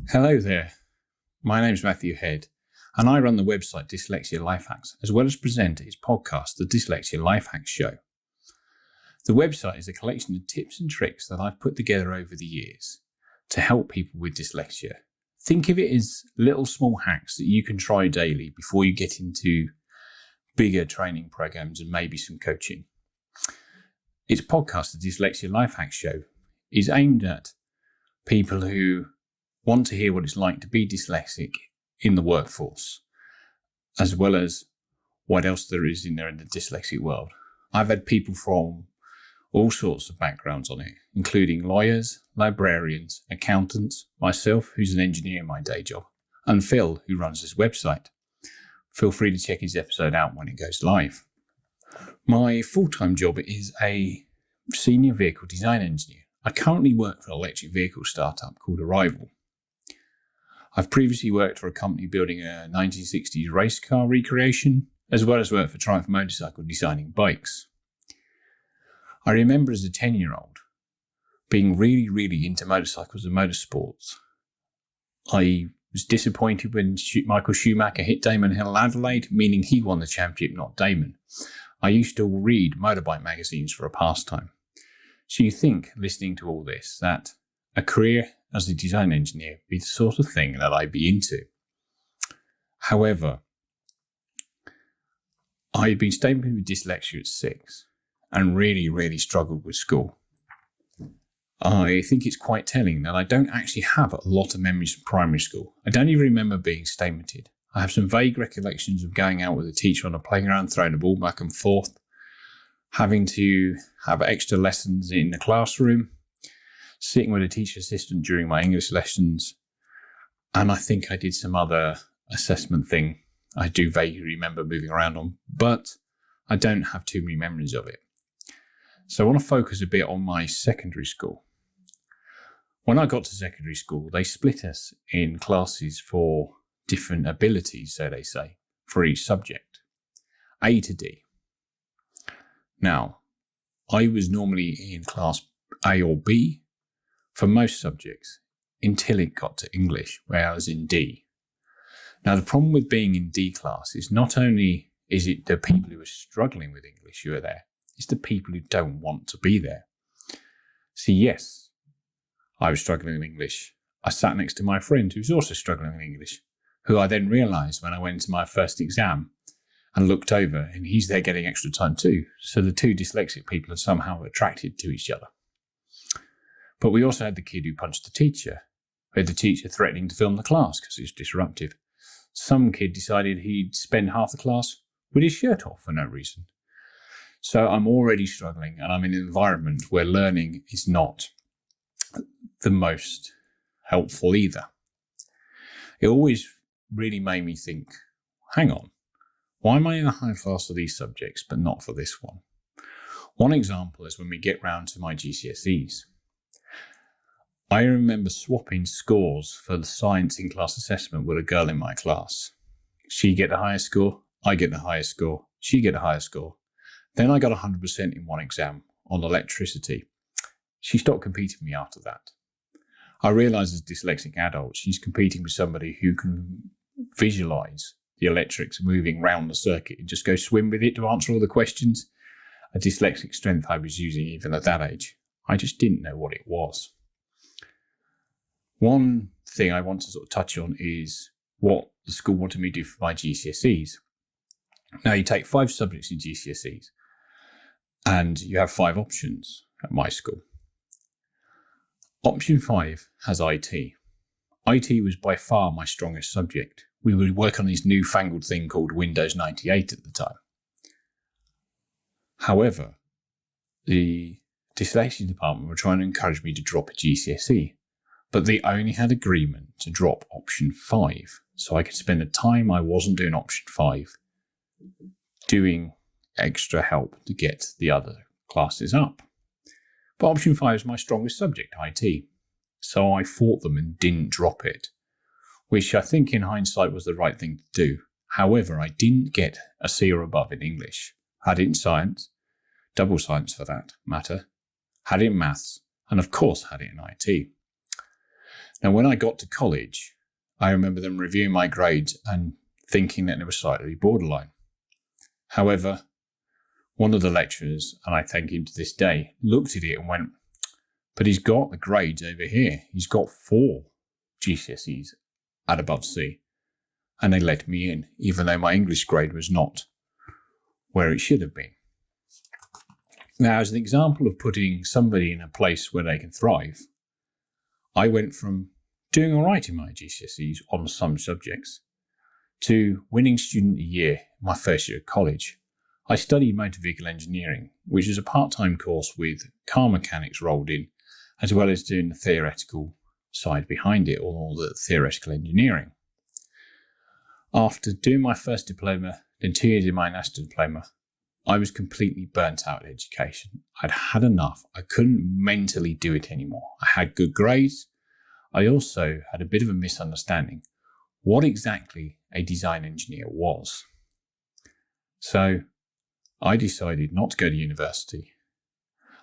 Hello there, my name's Matthew Head, and I run the website Dyslexia Life Hacks, as well as present its podcast, the Dyslexia Life Hacks Show. The website is a collection of tips and tricks that I've put together over the years to help people with dyslexia. Think of it as little small hacks that you can try daily before you get into bigger training programs and maybe some coaching. Its podcast, the Dyslexia Life Hacks Show, is aimed at people who want to hear what it's like to be dyslexic in the workforce, as well as what else there is in there in the dyslexic world. I've had people from all sorts of backgrounds on it, including lawyers, librarians, accountants, myself, who's an engineer in my day job, and Phil, who runs this website. Feel free to check his episode out when it goes live. My full-time job is a senior vehicle design engineer. I currently work for an electric vehicle startup called Arrival. I've previously worked for a company building a 1960s race car recreation, as well as worked for Triumph Motorcycle designing bikes. I remember as a 10-year-old being really into motorcycles and motorsports. I was disappointed when Michael Schumacher hit Damon Hill at Adelaide, meaning he won the championship, not Damon. I used to read motorbike magazines for a pastime. So you think, listening to all this, that a career as a design engineer be the sort of thing that I'd be into. However, I'd been stamped with dyslexia at 6 and really struggled with school. I think it's quite telling that I don't actually have a lot of memories from primary school. I don't even remember being statemented. I have some vague recollections of going out with a teacher on a playground, throwing a ball back and forth, having to have extra lessons in the classroom, sitting with a teacher assistant during my English lessons, and I think I did some other assessment thing I do vaguely remember moving around on, but I don't have too many memories of it. So I want to focus a bit on my secondary school. When I got to secondary school, they split us in classes for different abilities, so they say, for each subject, A to D. Now, I was normally in class A or B for most subjects until it got to English, where I was in D. Now, the problem with being in D class is not only is it the people who are struggling with English who are there, it's the people who don't want to be there. See, yes, I was struggling with English. I sat next to my friend who was also struggling with English, who I then realised when I went into my first exam and looked over, and he's there getting extra time too. So the two dyslexic people are somehow attracted to each other. But we also had the kid who punched the teacher. We had the teacher threatening to film the class because it was disruptive. Some kid decided he'd spend half the class with his shirt off for no reason. So I'm already struggling, and I'm in an environment where learning is not the most helpful either. It always really made me think, hang on, why am I in a high class for these subjects but not for this one? One example is when we get round to my GCSEs. I remember swapping scores for the science in-class assessment with a girl in my class. She get the highest score, I get the highest score, she get the highest score. Then I got 100% in one exam on electricity. She stopped competing with me after that. I realised as a dyslexic adult, she's competing with somebody who can visualise the electrics moving round the circuit and just go swim with it to answer all the questions. A dyslexic strength I was using even at that age. I just didn't know what it was. One thing I want to sort of touch on is what the school wanted me to do for my GCSEs. Now, you take 5 subjects in GCSEs and you have 5 options at my school. Option 5 has IT. IT was by far my strongest subject. We would work on this newfangled thing called Windows 98 at the time. However, the dyslexia department were trying to encourage me to drop a GCSE, but they only had agreement to drop option 5, so I could spend the time I wasn't doing option 5 doing extra help to get the other classes up. But option 5 is my strongest subject, IT, so I fought them and didn't drop it, which I think in hindsight was the right thing to do. However, I didn't get a C or above in English. I had it in science, double science for that matter, had it in maths, and of course had it in IT. Now, when I got to college, I remember them reviewing my grades and thinking that they were slightly borderline. However, one of the lecturers, and I thank him to this day, looked at it and went, but he's got the grades over here. He's got 4 GCSEs at above C. And they let me in, even though my English grade was not where it should have been. Now, as an example of putting somebody in a place where they can thrive, I went from doing all right in my GCSEs on some subjects to winning student of the year my first year of college. I studied motor vehicle engineering, which is a part-time course with car mechanics rolled in, as well as doing the theoretical side behind it, all the theoretical engineering. After doing my first diploma, then 2 years in my master diploma, I was completely burnt out in education. I'd had enough. I couldn't mentally do it anymore. I had good grades. I also had a bit of a misunderstanding what exactly a design engineer was. So I decided not to go to university.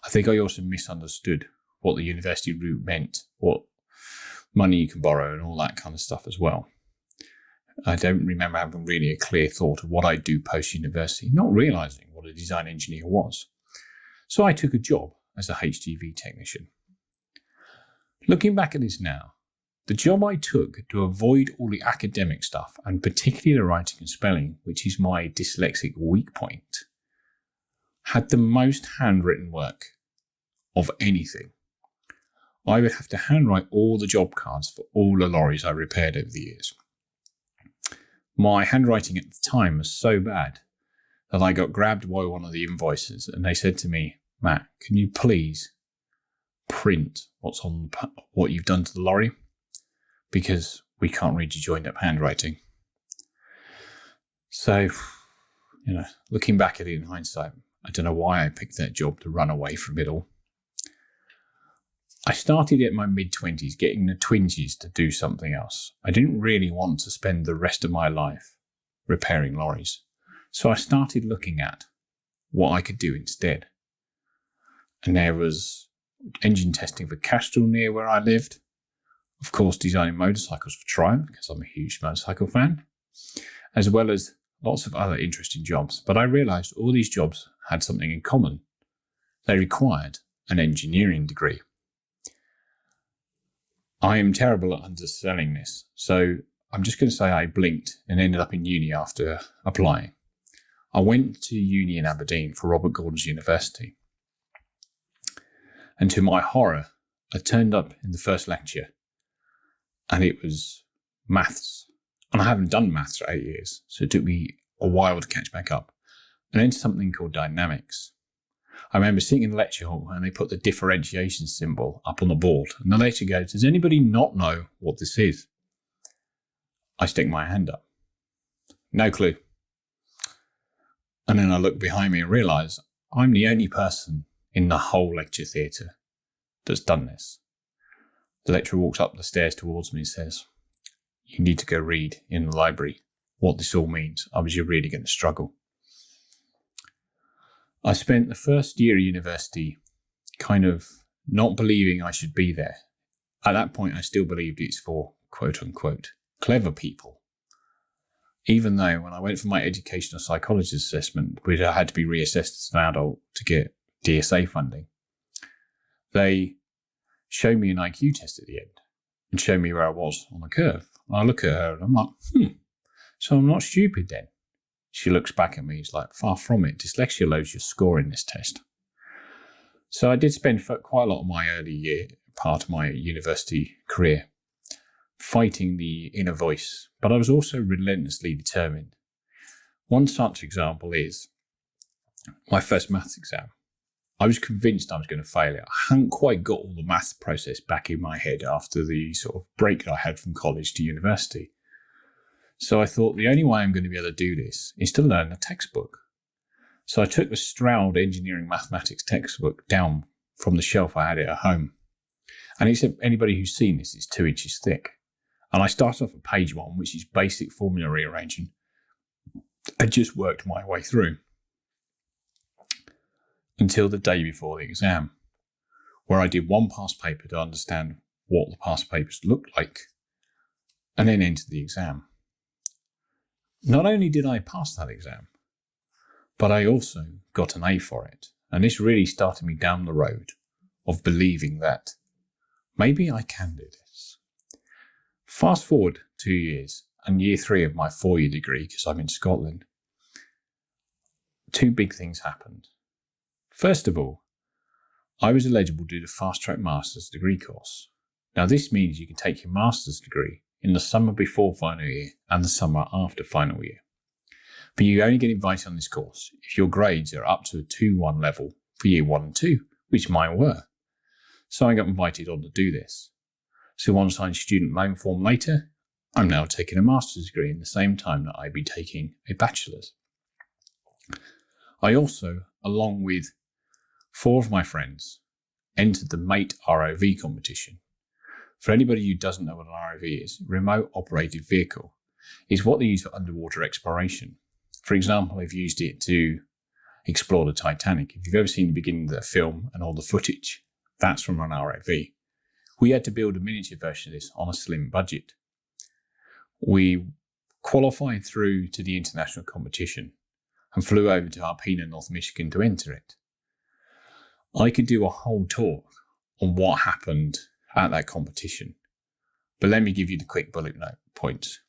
I think I also misunderstood what the university route meant, what money you can borrow and all that kind of stuff as well. I don't remember having really a clear thought of what I'd do post-university, not realising what a design engineer was. So I took a job as a HGV technician. Looking back at this now, the job I took to avoid all the academic stuff, and particularly the writing and spelling, which is my dyslexic weak point, had the most handwritten work of anything. I would have to handwrite all the job cards for all the lorries I repaired over the years. My handwriting at the time was so bad that I got grabbed by one of the invoices and they said to me, Matt, can you please print what you've done to the lorry? Because we can't read your joined up handwriting. So, looking back at it in hindsight, I don't know why I picked that job to run away from it all. I started at my mid-20s, getting the twinges to do something else. I didn't really want to spend the rest of my life repairing lorries. So I started looking at what I could do instead. And there was engine testing for Castrol near where I lived. Of course, designing motorcycles for Triumph, because I'm a huge motorcycle fan, as well as lots of other interesting jobs. But I realised all these jobs had something in common. They required an engineering degree. I am terrible at underselling this, so I'm just going to say I blinked and ended up in uni after applying. I went to uni in Aberdeen for Robert Gordon's University. And to my horror, I turned up in the first lecture and it was maths. And I haven't done maths for 8 years, so it took me a while to catch back up. And then something called dynamics. I remember sitting in the lecture hall and they put the differentiation symbol up on the board. And the lecturer goes, does anybody not know what this is? I stick my hand up. No clue. And then I look behind me and realise I'm the only person in the whole lecture theatre that's done this. The lecturer walks up the stairs towards me and says, you need to go read in the library what this all means. Otherwise you're really going to struggle. I spent the first year of university kind of not believing I should be there. At that point, I still believed it's for quote unquote clever people. Even though when I went for my educational psychologist assessment, which I had to be reassessed as an adult to get DSA funding, they showed me an IQ test at the end and showed me where I was on the curve. And I look at her and I'm like, so I'm not stupid then. She looks back at me, it's like, far from it. Dyslexia lowers your score in this test. So I did spend quite a lot of my early year, part of my university career, fighting the inner voice, but I was also relentlessly determined. One such example is my first maths exam. I was convinced I was going to fail it. I hadn't quite got all the maths process back in my head after the sort of break I had from college to university. So I thought the only way I'm going to be able to do this is to learn a textbook. So I took the Stroud Engineering Mathematics textbook down from the shelf I had it at home. And except anybody who's seen this is 2 inches thick. And I started off at page 1, which is basic formula rearranging. I just worked my way through until the day before the exam, where I did one past paper to understand what the past papers looked like, and then entered the exam. Not only did I pass that exam, but I also got an A for it. And this really started me down the road of believing that maybe I can do this. Fast forward 2 years and year 3 of my 4-year degree, because I'm in Scotland, 2 big things happened. First of all, I was eligible to do the fast track master's degree course. Now this means you can take your master's degree in the summer before final year and the summer after final year. But you only get invited on this course if your grades are up to a 2-1 level for year 1 and 2, which mine were. So I got invited on to do this. So once I signed student loan form later, I'm now taking a master's degree in the same time that I'd be taking a bachelor's. I also, along with 4 of my friends, entered the MATE ROV competition. For anybody who doesn't know what an ROV is, remote operated vehicle is what they use for underwater exploration. For example, they've used it to explore the Titanic. If you've ever seen the beginning of the film and all the footage, that's from an ROV. We had to build a miniature version of this on a slim budget. We qualified through to the international competition and flew over to Alpena, North Michigan to enter it. I could do a whole talk on what happened at that competition, but let me give you the quick bullet note points.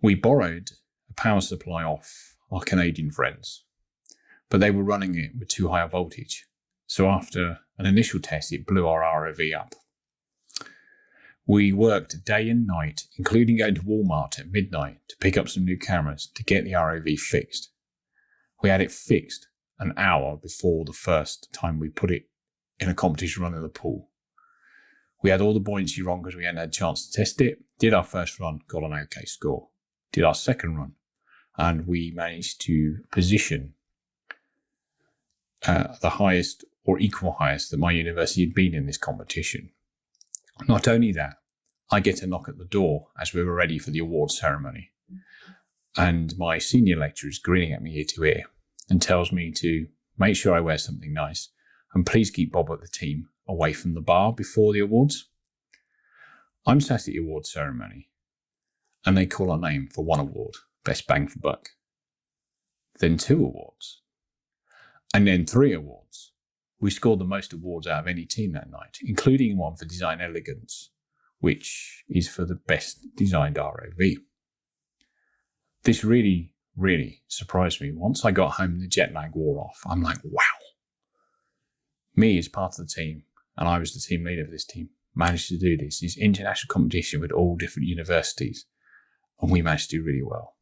We borrowed a power supply off our Canadian friends, but they were running it with too high a voltage. So after an initial test, it blew our ROV up. We worked day and night, including going to Walmart at midnight to pick up some new cameras to get the ROV fixed. We had it fixed an hour before the first time we put it in a competition run in the pool. We had all the buoyancy wrong because we hadn't had a chance to test it. Did our first run, got an okay score. Did our second run, and we managed to position the highest or equal highest that my university had been in this competition. Not only that, I get a knock at the door as we were ready for the awards ceremony. And my senior lecturer is grinning at me ear to ear and tells me to make sure I wear something nice and please keep Bob at the team away from the bar before the awards. I'm sat at the awards ceremony and they call our name for 1 award, Best Bang for Buck. Then 2 awards. And then 3 awards. We scored the most awards out of any team that night, including one for design elegance, which is for the best designed ROV. This really, really surprised me. Once I got home and the jet lag wore off, I'm like, wow. Me as part of the team, and I was the team leader of this team, managed to do this international competition with all different universities, and we managed to do really well.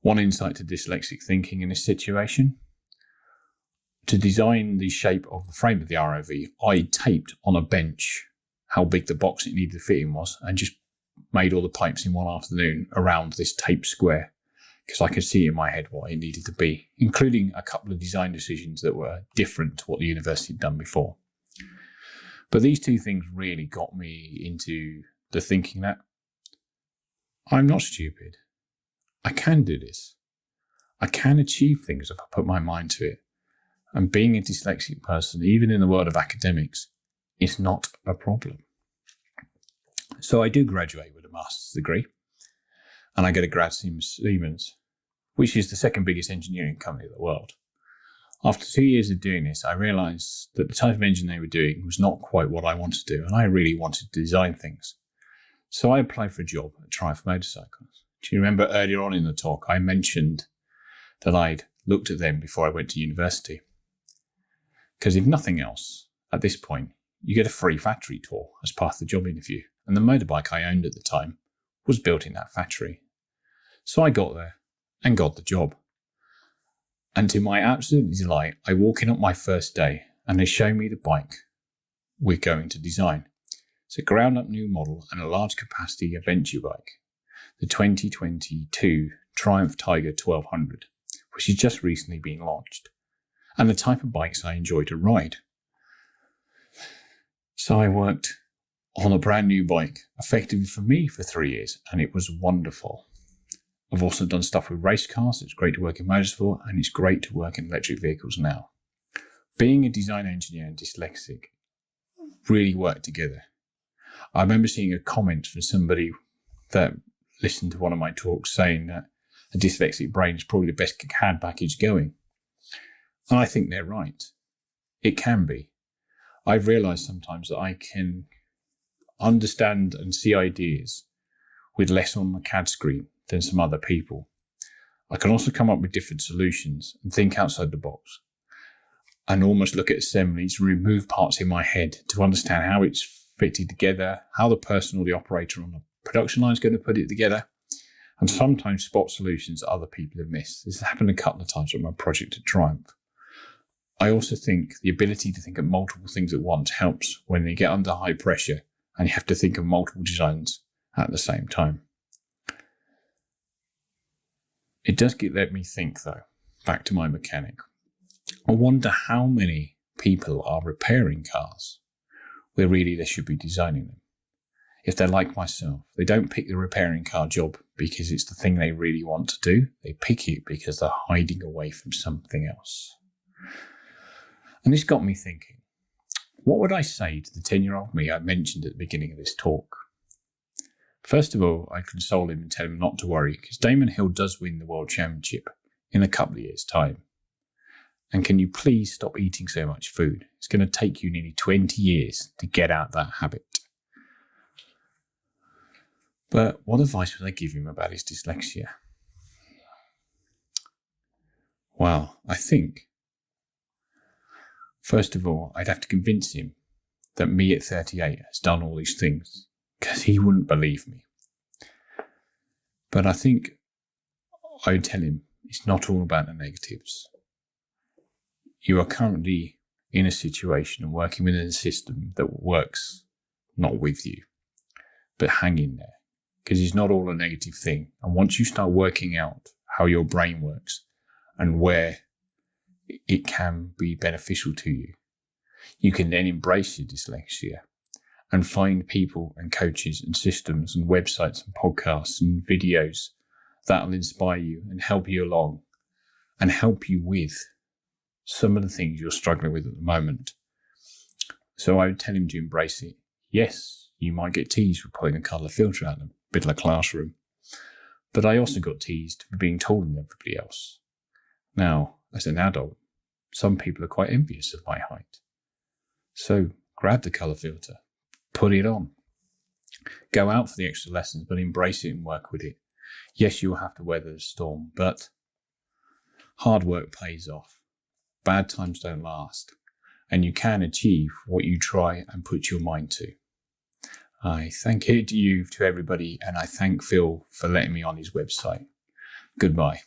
One insight to dyslexic thinking in this situation: to design the shape of the frame of the ROV, I taped on a bench how big the box it needed to fit in was and just made all the pipes in one afternoon around this taped square because I could see in my head what it needed to be, including a couple of design decisions that were different to what the university had done before. But these 2 things really got me into the thinking that I'm not stupid. I can do this. I can achieve things if I put my mind to it. And being a dyslexic person, even in the world of academics, is not a problem. So I do graduate with a master's degree, and I get a grad scheme at Siemens, which is the second biggest engineering company in the world. After 2 years of doing this, I realized that the type of engineering they were doing was not quite what I wanted to do, and I really wanted to design things. So I applied for a job at Triumph Motorcycles. Do you remember earlier on in the talk, I mentioned that I'd looked at them before I went to university? Because if nothing else, at this point, you get a free factory tour as part of the job interview. And the motorbike I owned at the time was built in that factory. So I got there and got the job. And to my absolute delight, I walk in on my first day and they show me the bike we're going to design. It's a ground up new model and a large capacity adventure bike, the 2022 Triumph Tiger 1200, which has just recently been launched, and the type of bikes I enjoy to ride. So I worked on a brand new bike, effectively for me, for 3 years, and it was wonderful. I've also done stuff with race cars. It's great to work in motorsport, and it's great to work in electric vehicles now. Being a design engineer and dyslexic really work together. I remember seeing a comment from somebody that listened to one of my talks saying that a dyslexic brain is probably the best CAD package going. And I think they're right. It can be. I've realized sometimes that I can understand and see ideas with less on the CAD screen than some other people. I can also come up with different solutions and think outside the box and almost look at assemblies and remove parts in my head to understand how it's fitted together, how the person or the operator on the production line is going to put it together, and sometimes spot solutions that other people have missed. This has happened a couple of times with my project at Triumph. I also think the ability to think of multiple things at once helps when you get under high pressure and you have to think of multiple designs at the same time. It does let me think, though, back to my mechanic. I wonder how many people are repairing cars where really they should be designing them. If they're like myself, they don't pick the repairing car job because it's the thing they really want to do. They pick it because they're hiding away from something else. And this got me thinking, what would I say to the 10-year-old me I mentioned at the beginning of this talk? First of all, I console him and tell him not to worry because Damon Hill does win the World Championship in a couple of years' time. And can you please stop eating so much food? It's going to take you nearly 20 years to get out that habit. But what advice would I give him about his dyslexia? Well, I think, first of all, I'd have to convince him that me at 38 has done all these things, because he wouldn't believe me. But I think I would tell him it's not all about the negatives. You are currently in a situation and working within a system that works not with you, but hang in there, because it's not all a negative thing. And once you start working out how your brain works and where it can be beneficial to you, you can then embrace your dyslexia and find people and coaches and systems and websites and podcasts and videos that will inspire you and help you along and help you with some of the things you're struggling with at the moment. So I would tell him to embrace it. Yes, you might get teased for pulling a colour filter out of the middle of a classroom, but I also got teased for being taller than everybody else. Now, as an adult, some people are quite envious of my height. So grab the colour filter, put it on. Go out for the extra lessons, but embrace it and work with it. Yes, you'll have to weather the storm, but hard work pays off. Bad times don't last, and you can achieve what you try and put your mind to. I thank you to everybody, and I thank Phil for letting me on his website. Goodbye.